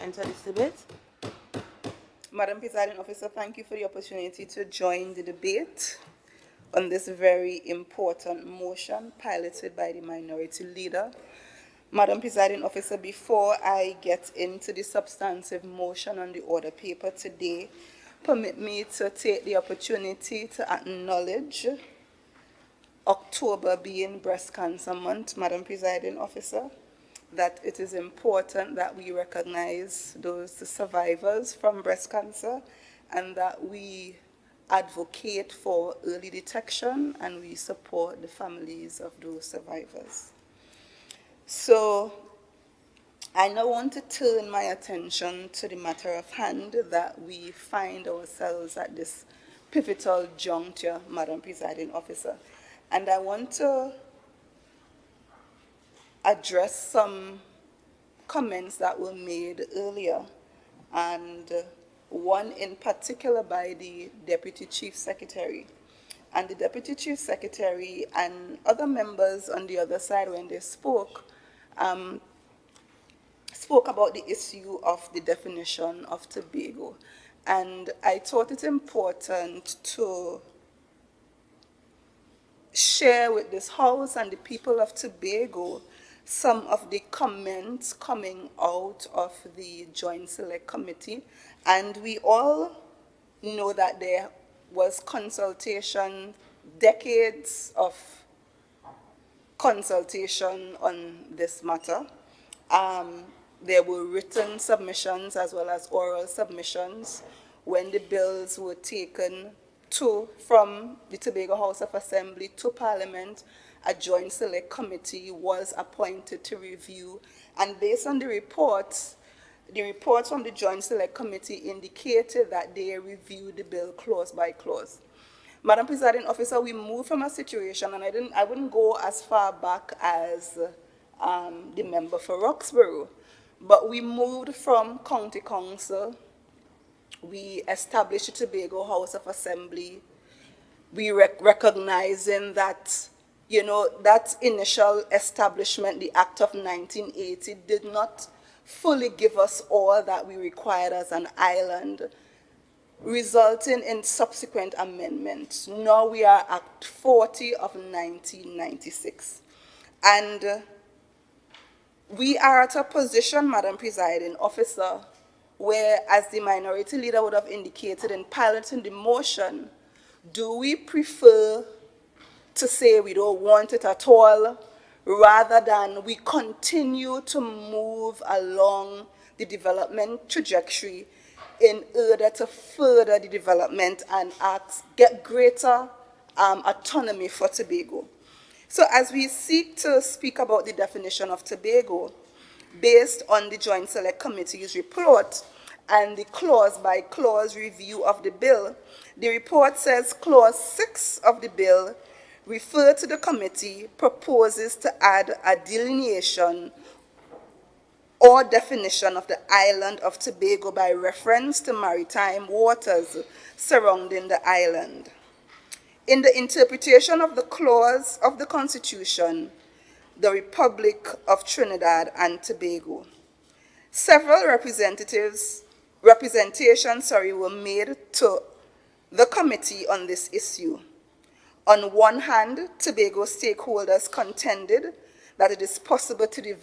Enter this debate. Madam Presiding Officer, thank you for the opportunity to join the debate on this very important motion piloted by the Minority Leader. Madam Presiding Officer, before I get into the substantive motion on the order paper today, permit me to take the opportunity to acknowledge October being Breast Cancer Month, Madam Presiding Officer, that it is important that we recognize those survivors from breast cancer and that we advocate for early detection and we support the families of those survivors. So I now want to turn my attention to the matter of hand that we find ourselves at this pivotal juncture, Madam Presiding Officer. And I want to address some comments that were made earlier, and one in particular by the Deputy Chief Secretary. And the Deputy Chief Secretary and other members on the other side, when they spoke about the issue of the definition of Tobago. And I thought it important to share with this House and the people of Tobago some of the comments coming out of the Joint Select Committee. And we all know that there was consultation, decades of consultation on this matter. There were written submissions as well as oral submissions when the bills were taken from the Tobago House of Assembly to Parliament. A Joint Select Committee was appointed to review, and based on the reports from the Joint Select Committee indicated that they reviewed the bill clause by clause. Madam Presiding Officer, we moved from a situation, and I wouldn't go as far back as the member for Roxborough, but we moved from County Council. We established the Tobago House of Assembly. We recognizing that, that initial establishment, the Act of 1980, did not fully give us all that we required as an island, resulting in subsequent amendments. Now we are Act 40 of 1996. And we are at a position, Madam Presiding Officer, where, as the Minority Leader would have indicated in piloting the motion, do we prefer to say we don't want it at all, rather than we continue to move along the development trajectory in order to further the development and get greater autonomy for Tobago? So as we seek to speak about the definition of Tobago, based on the Joint Select Committee's report and the clause-by-clause review of the bill, the report says Clause 6 of the bill referred to the committee proposes to add a delineation or definition of the island of Tobago by reference to maritime waters surrounding the island. In the interpretation of the clause of the Constitution, the Republic of Trinidad and Tobago, several representations were made to the committee on this issue. On one hand, Tobago stakeholders contended that it is possible to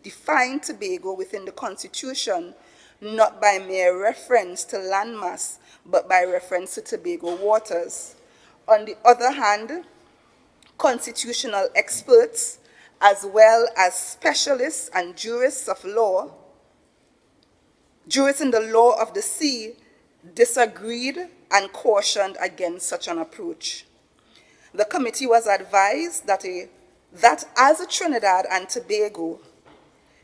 define Tobago within the Constitution, not by mere reference to landmass, but by reference to Tobago waters. On the other hand, constitutional experts, as well as specialists and jurists in the law of the sea, disagreed and cautioned against such an approach. The committee was advised that as Trinidad and Tobago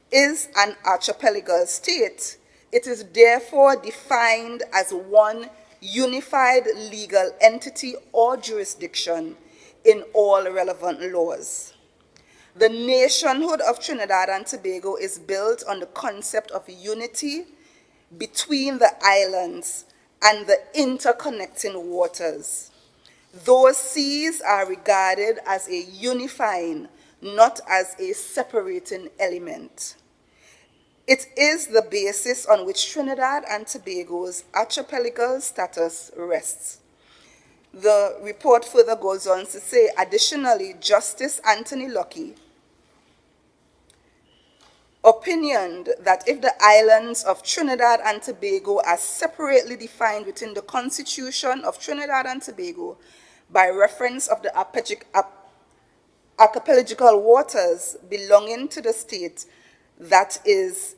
is an archipelago state, it is therefore defined as one unified legal entity or jurisdiction in all relevant laws. The nationhood of Trinidad and Tobago is built on the concept of unity between the islands and the interconnecting waters. Those seas are regarded as a unifying, not as a separating element. It is the basis on which Trinidad and Tobago's archipelago status rests. The report further goes on to say, additionally, Justice Anthony Lucky opinioned that if the islands of Trinidad and Tobago are separately defined within the Constitution of Trinidad and Tobago by reference of the archipelagical waters belonging to the state, that is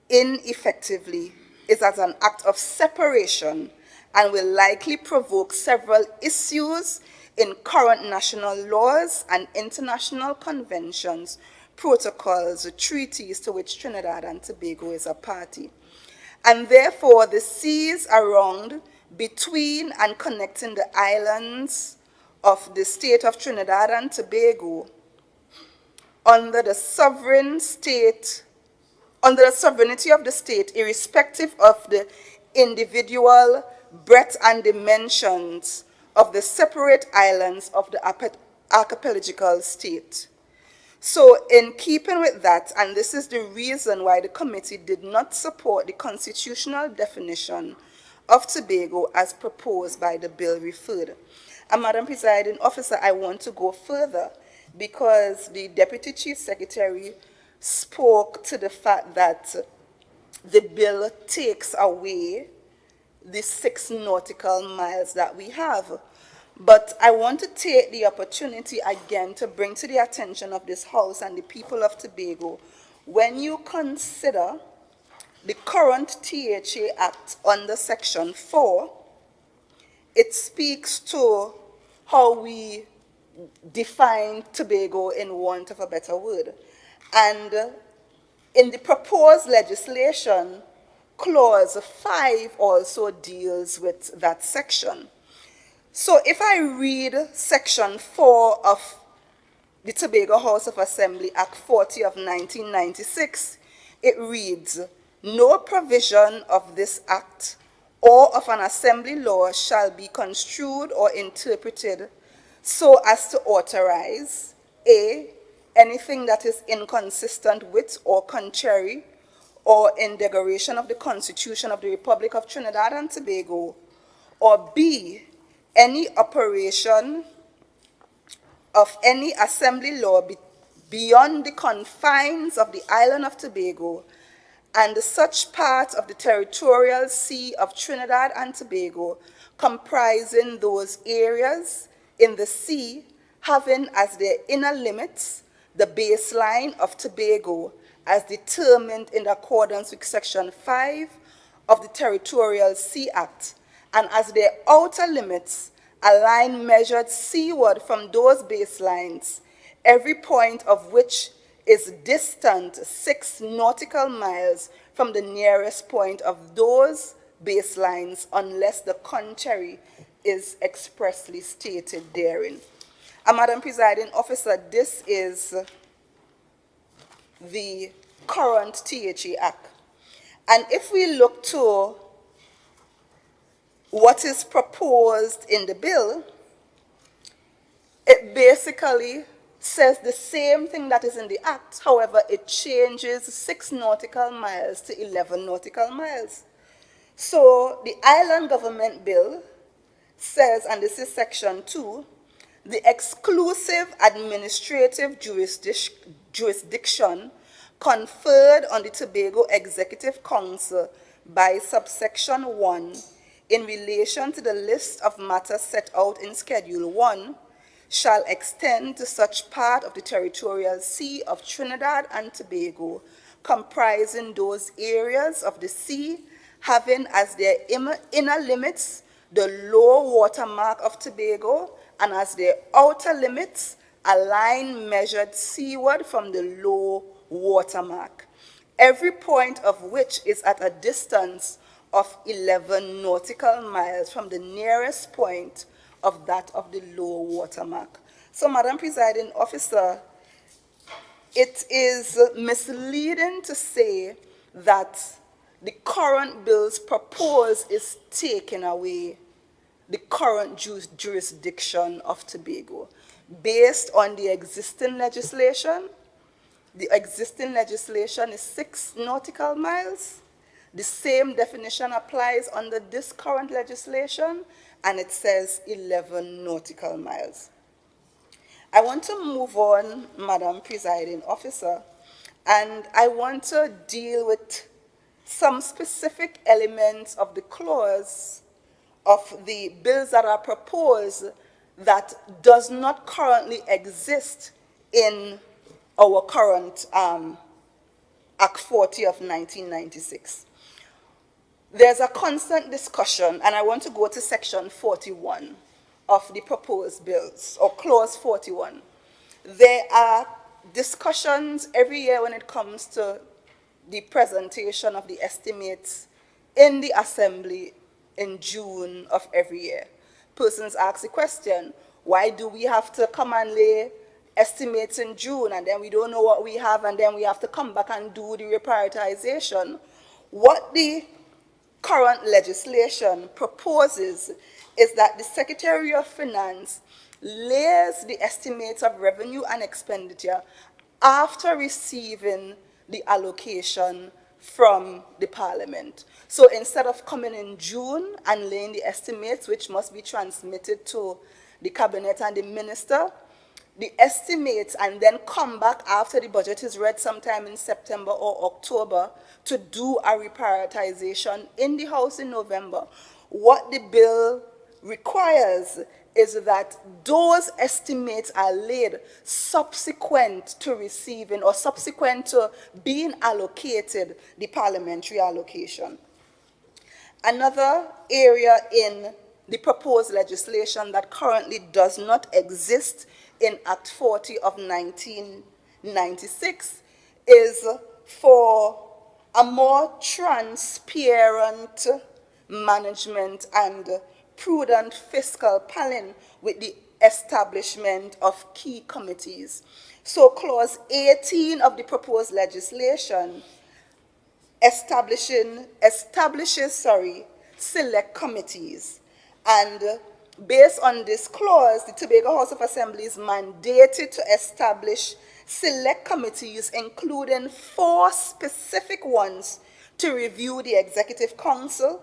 ineffectively is as an act of separation and will likely provoke several issues in current national laws and international conventions, protocols, treaties to which Trinidad and Tobago is a party. And therefore, the seas around, between, and connecting the islands of the state of Trinidad and Tobago under the sovereignty of the state, irrespective of the individual breadth and dimensions of the separate islands of the archipelagical state. So in keeping with that, and this is the reason why the committee did not support the constitutional definition of Tobago as proposed by the bill referred. And Madam Presiding Officer, I want to go further because the Deputy Chief Secretary spoke to the fact that the bill takes away the 6 nautical miles that we have. But I want to take the opportunity again to bring to the attention of this House and the people of Tobago, when you consider the current THA Act under Section 4, it speaks to how we define Tobago in want of a better word. And in the proposed legislation, Clause 5 also deals with that section. So if I read Section 4 of the Tobago House of Assembly Act 40 of 1996, it reads, "No provision of this act or of an assembly law shall be construed or interpreted so as to authorize A, anything that is inconsistent with or contrary or in derogation of the Constitution of the Republic of Trinidad and Tobago, or B, any operation of any assembly law beyond the confines of the island of Tobago and such part of the territorial sea of Trinidad and Tobago comprising those areas in the sea having as their inner limits the baseline of Tobago as determined in accordance with Section 5 of the Territorial Sea Act, and as their outer limits, a line measured seaward from those baselines, every point of which is distant 6 nautical miles from the nearest point of those baselines, unless the contrary is expressly stated therein." And Madam Presiding Officer, this is the current THA Act. And if we look to what is proposed in the bill, it basically says the same thing that is in the Act. However, it changes 6 nautical miles to 11 nautical miles. So the Island Government Bill says, and this is Section 2, the exclusive administrative jurisdiction conferred on the Tobago Executive Council by subsection 1 in relation to the list of matters set out in Schedule 1 shall extend to such part of the territorial sea of Trinidad and Tobago comprising those areas of the sea having as their inner limits the low water mark of Tobago, and as their outer limits a line measured seaward from the low water mark, every point of which is at a distance of 11 nautical miles from the nearest point of that of the low water mark. So, Madam Presiding Officer, it is misleading to say that the current bill's propose is taking away the current jurisdiction of Tobago. Based on the existing legislation, The existing legislation is 6 nautical miles. The same definition applies under this current legislation, and it says 11 nautical miles. I want to move on, Madam Presiding Officer, and I want to deal with some specific elements of the clause of the bills that are proposed that does not currently exist in our current Act 40 of 1996. There's a constant discussion, and I want to go to section 41 of the proposed bills, or clause 41. There are discussions every year when it comes to the presentation of the estimates in the Assembly in June of every year. Persons ask the question, why do we have to come and lay estimates in June, and then we don't know what we have, and then we have to come back and do the reprioritization? What the current legislation proposes is that the Secretary of Finance lays the estimates of revenue and expenditure after receiving the allocation from the Parliament. So instead of coming in June and laying the estimates, which must be transmitted to the Cabinet and the Minister, the estimates, and then come back after the budget is read sometime in September or October to do a reprioritization in the House in November. What the bill requires is that those estimates are laid subsequent to receiving or subsequent to being allocated the parliamentary allocation. Another area in the proposed legislation that currently does not exist in Act 40 of 1996 is for a more transparent management and prudent fiscal planning with the establishment of key committees. So clause 18 of the proposed legislation establishes select committees. And based on this clause, the Tobago House of Assembly is mandated to establish select committees, including 4 specific ones, to review the Executive Council,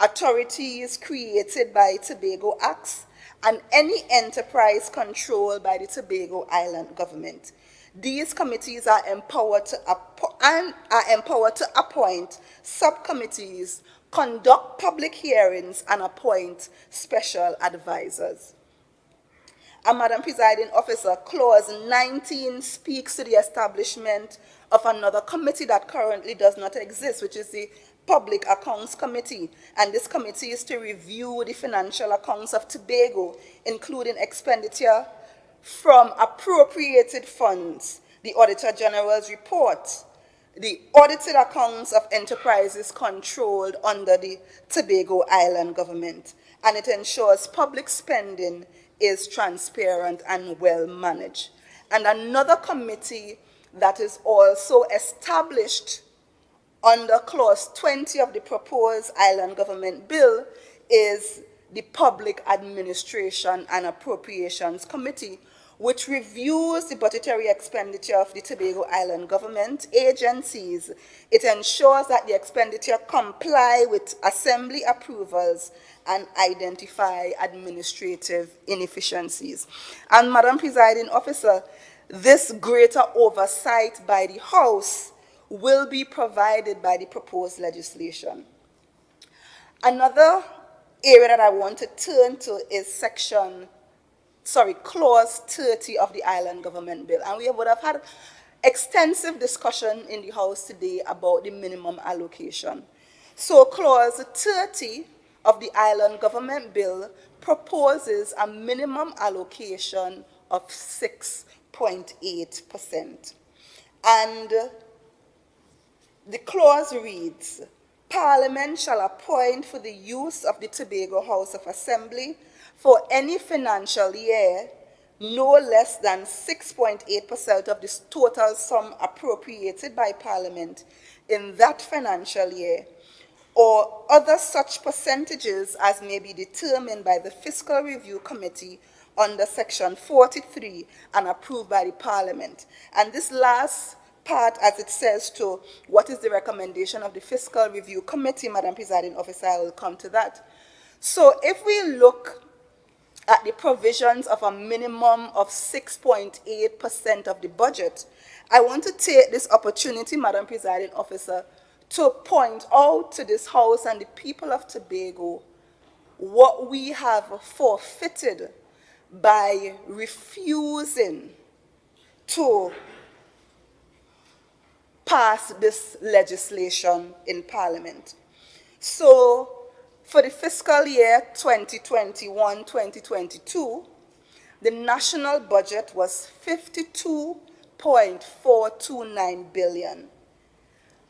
authorities created by Tobago Acts, and any enterprise controlled by the Tobago Island government. These committees are empowered to appoint subcommittees, conduct public hearings, and appoint special advisors. And Madam Presiding Officer, clause 19 speaks to the establishment of another committee that currently does not exist, which is the Public Accounts Committee. And this committee is to review the financial accounts of Tobago, including expenditure from appropriated funds, the Auditor General's report, the audited accounts of enterprises controlled under the Tobago Island government, and it ensures public spending is transparent and well managed. And another committee that is also established under clause 20 of the proposed Island Government Bill is the Public Administration and Appropriations Committee, which reviews the budgetary expenditure of the Tobago Island government agencies. It ensures that the expenditure comply with Assembly approvals and identify administrative inefficiencies. And Madam Presiding Officer, this greater oversight by the House will be provided by the proposed legislation. Another area that I want to turn to is clause 30 of the Island Government Bill. And we would have had extensive discussion in the House today about the minimum allocation. So clause 30 of the Island Government Bill proposes a minimum allocation of 6.8%. And the clause reads, Parliament shall appoint for the use of the Tobago House of Assembly for any financial year no less than 6.8% of the total sum appropriated by Parliament in that financial year, or other such percentages as may be determined by the Fiscal Review Committee under Section 43 and approved by the Parliament. And this last part, as it says, to what is the recommendation of the Fiscal Review Committee, Madam Presiding Officer, I will come to that. So if we look at the provisions of a minimum of 6.8% of the budget, I want to take this opportunity, Madam Presiding Officer, to point out to this House and the people of Tobago what we have forfeited by refusing to pass this legislation in Parliament. So, for the fiscal year 2021-2022, the national budget was 52.429 billion.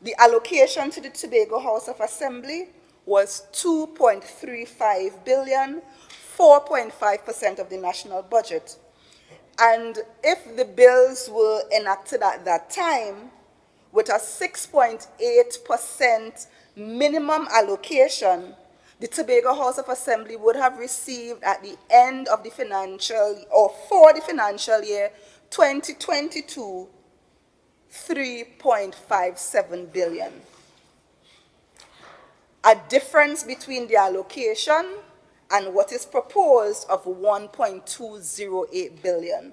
The allocation to the Tobago House of Assembly was 2.35 billion, 4.5% of the national budget. And if the bills were enacted at that time, with a 6.8% minimum allocation, the Tobago House of Assembly would have received at the end of the financial, or for the financial year 2022, 3.57 billion. A difference between the allocation and what is proposed of 1.208 billion.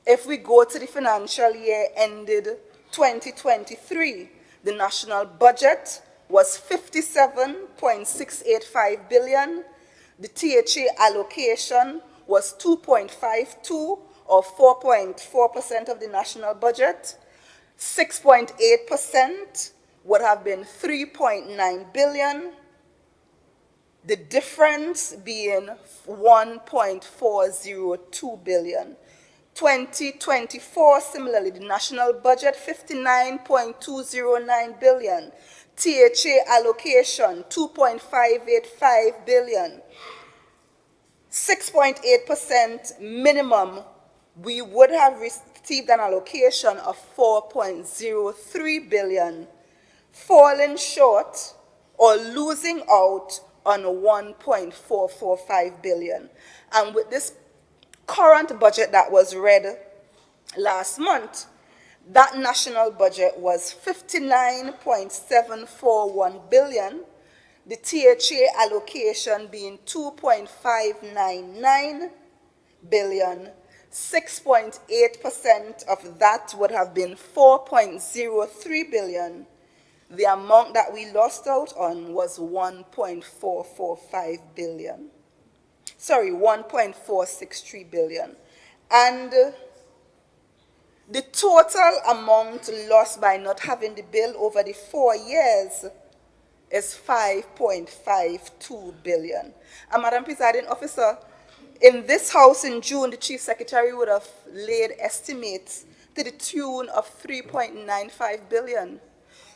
If we go to the financial year ended 2023, the national budget was 57.685 billion. The THA allocation was 2.52, or 4.4% of the national budget. 6.8% would have been 3.9 billion. The difference being 1.402 billion. 2024, similarly, the national budget, 59.209 billion. THA allocation, 2.585 billion. 6.8% minimum, we would have received an allocation of 4.03 billion, falling short or losing out on 1.445 billion. And with this current budget that was read last month, that national budget was 59.741 billion, the THA allocation being 2.599 billion. 6.8% of that would have been 4.03 billion. The amount that we lost out on was 1.445 billion. Sorry, 1.463 billion. And the total amount lost by not having the bill over the 4 years is 5.52 billion. And Madam Presiding Officer, in this House in June, the Chief Secretary would have laid estimates to the tune of 3.95 billion.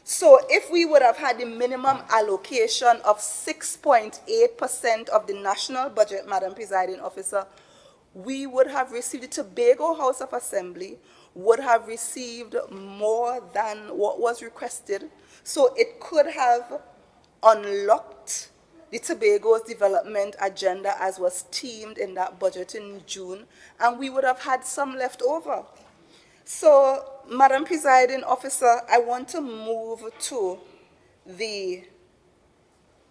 So if we would have had the minimum allocation of 6.8% of the national budget, Madam Presiding Officer, we would have received, the Tobago House of Assembly would have received more than what was requested. So it could have unlocked the Tobago's development agenda as was themed in that budget in June, and we would have had some left over. So, Madam Presiding Officer, I want to move to the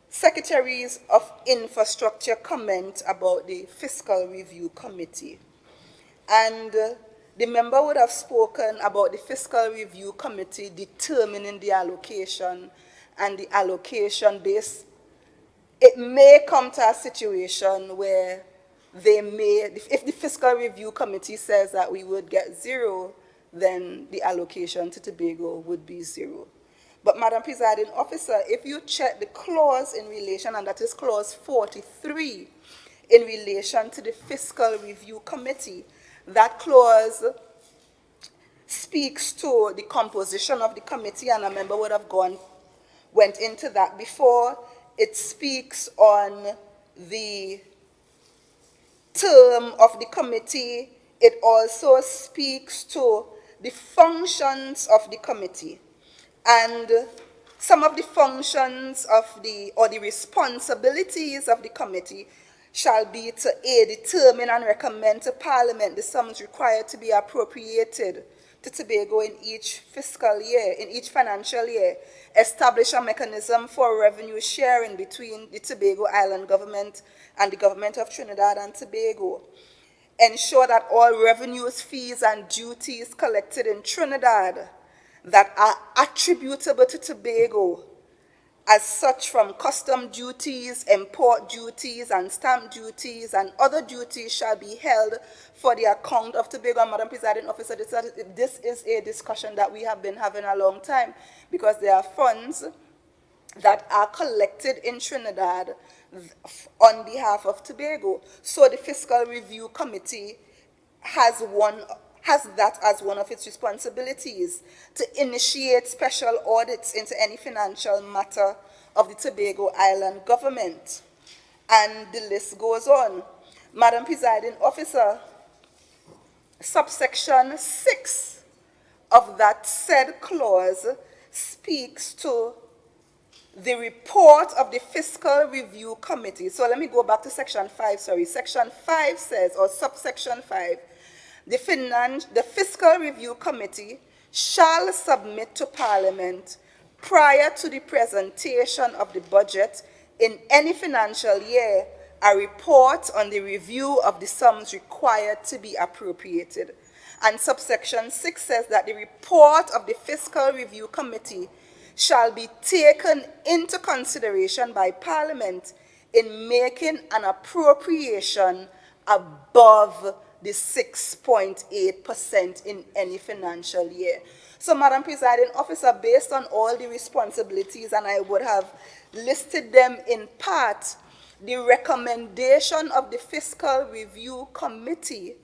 Secretaries of Infrastructure comment about the Fiscal Review Committee. And the member would have spoken about the Fiscal Review Committee determining the allocation and the allocation base. It may come to a situation where they may, if the Fiscal Review Committee says that we would get 0, then the allocation to Tobago would be 0. But Madam Presiding Officer, if you check the clause in relation, and that is clause 43, in relation to the Fiscal Review Committee, that clause speaks to the composition of the committee, and a member would have went into that before. It speaks on the term of the committee. It also speaks to the functions of the committee. And some of the functions of the responsibilities of the committee shall be to A, determine and recommend to Parliament the sums required to be appropriated to Tobago in each fiscal year, in each financial year, establish a mechanism for revenue sharing between the Tobago Island government and the government of Trinidad and Tobago. Ensure that all revenues, fees, and duties collected in Trinidad that are attributable to Tobago, as such from custom duties, import duties, and stamp duties, and other duties shall be held for the account of Tobago. And Madam Presiding Officer, this is a discussion that we have been having a long time, because there are funds that are collected in Trinidad on behalf of Tobago. So the Fiscal Review Committee has that as one of its responsibilities, to initiate special audits into any financial matter of the Tobago Island government. And the list goes on. Madam Presiding Officer, subsection 6 of that said clause speaks to the report of the Fiscal Review Committee. So let me go back to section 5, sorry. Section 5 says, or subsection 5, the Fiscal Review Committee shall submit to Parliament prior to the presentation of the budget in any financial year a report on the review of the sums required to be appropriated. And subsection 6 says that the report of the Fiscal Review Committee shall be taken into consideration by Parliament in making an appropriation above the 6.8% in any financial year. So, Madam Presiding Officer, based on all the responsibilities, and I would have listed them in part, the recommendation of the Fiscal Review Committee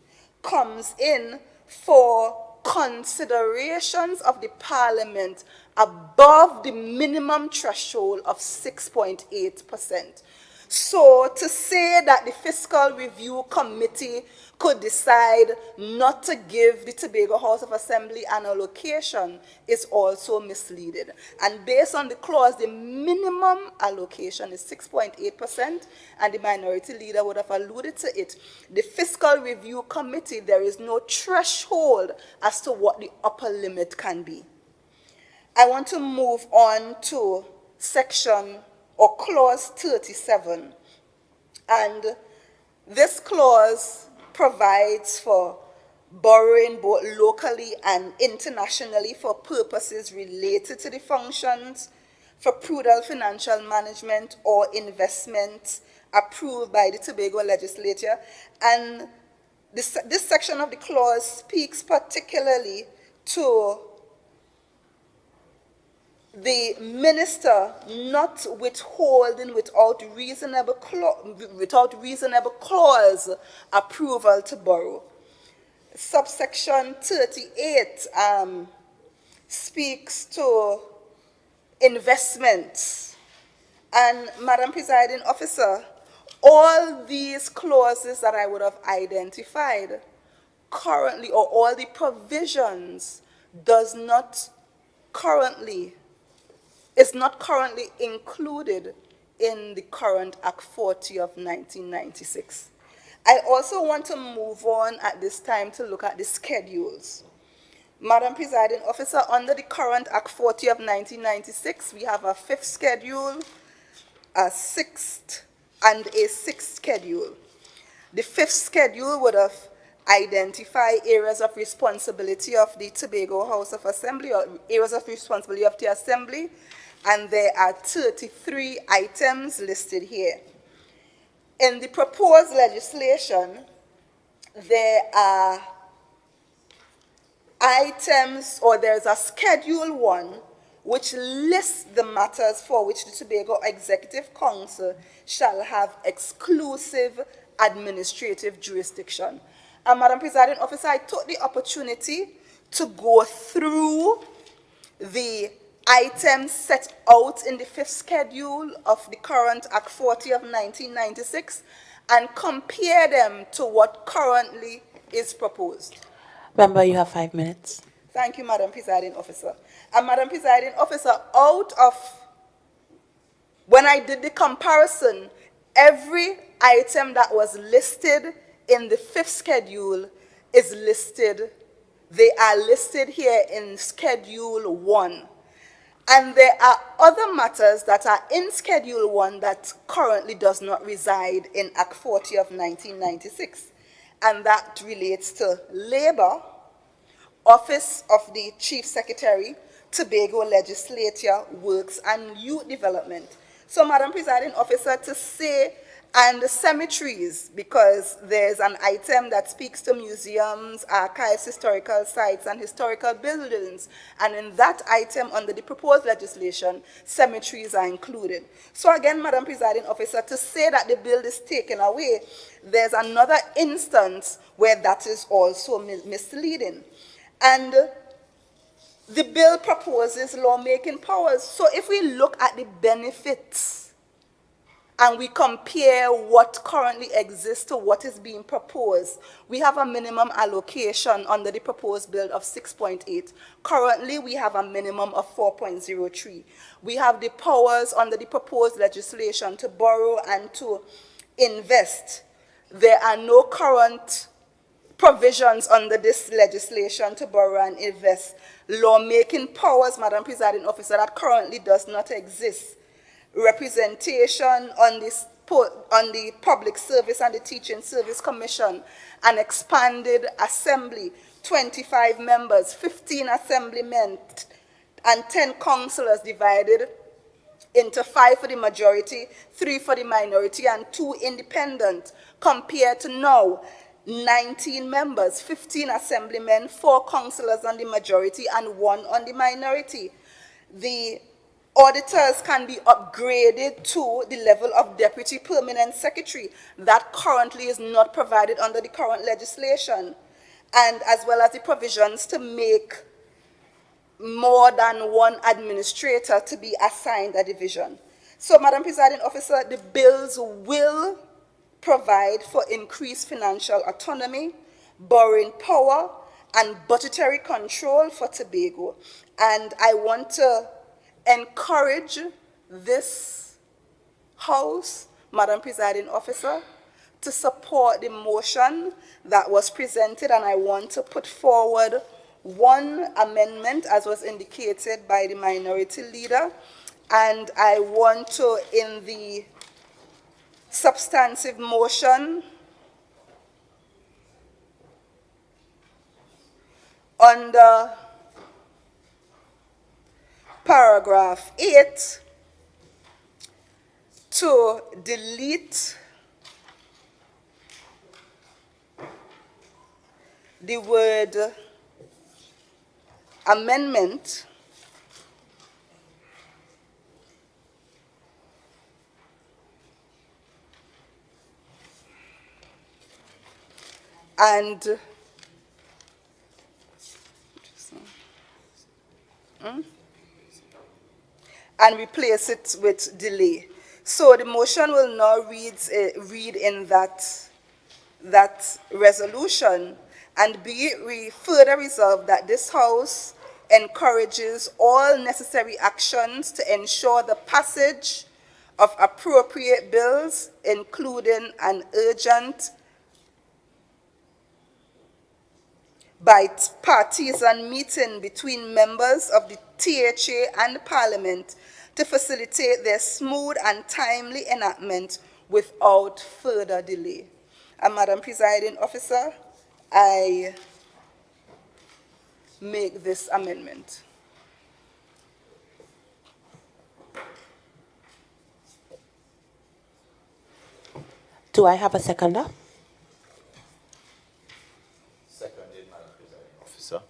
comes in for considerations of the Parliament above the minimum threshold of 6.8%. So to say that the Fiscal Review Committee could decide not to give the Tobago House of Assembly an allocation is also misleading. And based on the clause, the minimum allocation is 6.8%, and the minority leader would have alluded to it. The Fiscal Review Committee, there is no threshold as to what the upper limit can be. I want to move on to section or clause 37. And this clause provides for borrowing both locally and internationally for purposes related to the functions for prudent financial management or investment approved by the Tobago Legislature. And this section of the clause speaks particularly to the minister not withholding without reasonable clause approval to borrow. Subsection 38 speaks to investments. And Madam Presiding Officer, all these clauses that I would have identified currently, or all the provisions, is not currently included in the current Act 40 of 1996. I also want to move on at this time to look at the schedules. Madam Presiding Officer, under the current Act 40 of 1996, we have a 5th schedule, a 6th, and a 6th schedule. The 5th schedule would have identified areas of responsibility of the Tobago House of Assembly, or areas of responsibility of the Assembly, and there are 33 items listed here. In the proposed legislation, there are items, or there's a Schedule 1, which lists the matters for which the Tobago Executive Council shall have exclusive administrative jurisdiction. And Madam Presiding Officer, I took the opportunity to go through the items set out in the 5th schedule of the current Act 40 of 1996 and compare them to what currently is proposed. Member, you have 5 minutes. Thank you, Madam Presiding Officer. And Madam Presiding Officer, out of, when I did the comparison, every item that was listed in the 5th schedule is listed They are listed here in Schedule 1. And there are other matters that are in Schedule 1 that currently does not reside in Act 40 of 1996. And that relates to labor, Office of the Chief Secretary, Tobago Legislature, Works and Youth Development. So, Madam Presiding Officer, to say, and the cemeteries, because there's an item that speaks to museums, archives, historical sites, and historical buildings. And in that item, under the proposed legislation, cemeteries are included. So again, Madam Presiding Officer, to say that the bill is taken away, there's another instance where that is also misleading. And the bill proposes lawmaking powers. So if we look at the benefits and we compare what currently exists to what is being proposed, we have a minimum allocation under the proposed bill of 6.8. Currently, we have a minimum of 4.03. We have the powers under the proposed legislation to borrow and to invest. There are no current provisions under this legislation to borrow and invest. Lawmaking powers, Madam Presiding Officer, that currently does not exist. Representation on the Public Service and the Teaching Service Commission, an expanded assembly, 25 members, 15 assemblymen, and 10 councillors divided into 5 for the majority, 3 for the minority, and 2 independent, compared to now 19 members, 15 assemblymen, 4 councillors on the majority, and 1 on the minority. The auditors can be upgraded to the level of Deputy Permanent Secretary. That currently is not provided under the current legislation, and as well as the provisions to make more than 1 administrator to be assigned a division. So, Madam Presiding Officer, the bills will provide for increased financial autonomy, borrowing power, and budgetary control for Tobago. And I want to encourage this House, Madam Presiding Officer, to support the motion that was presented, and I want to put forward one amendment, as was indicated by the minority leader, and I want to, in the substantive motion, under paragraph 8, to delete the word amendment and replace it with delay. So the motion will now read in that resolution, and be it further resolved that this House encourages all necessary actions to ensure the passage of appropriate bills, including an urgent bipartisan meeting between members of the THA and Parliament to facilitate their smooth and timely enactment without further delay. And Madam Presiding Officer, I make this amendment. Do I have a seconder? Seconded, Madam Presiding Officer.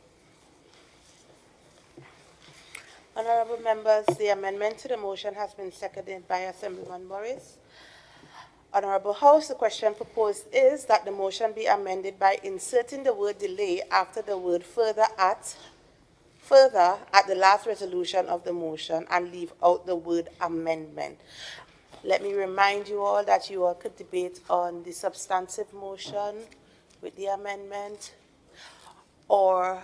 Honorable members, the amendment to the motion has been seconded by Assemblyman Morris. Honorable House, the question proposed is that the motion be amended by inserting the word delay after the word further at the last resolution of the motion and leave out the word amendment. Let me remind you all that you all could debate on the substantive motion with the amendment or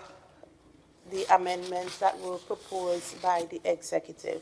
the amendments that were proposed by the executive.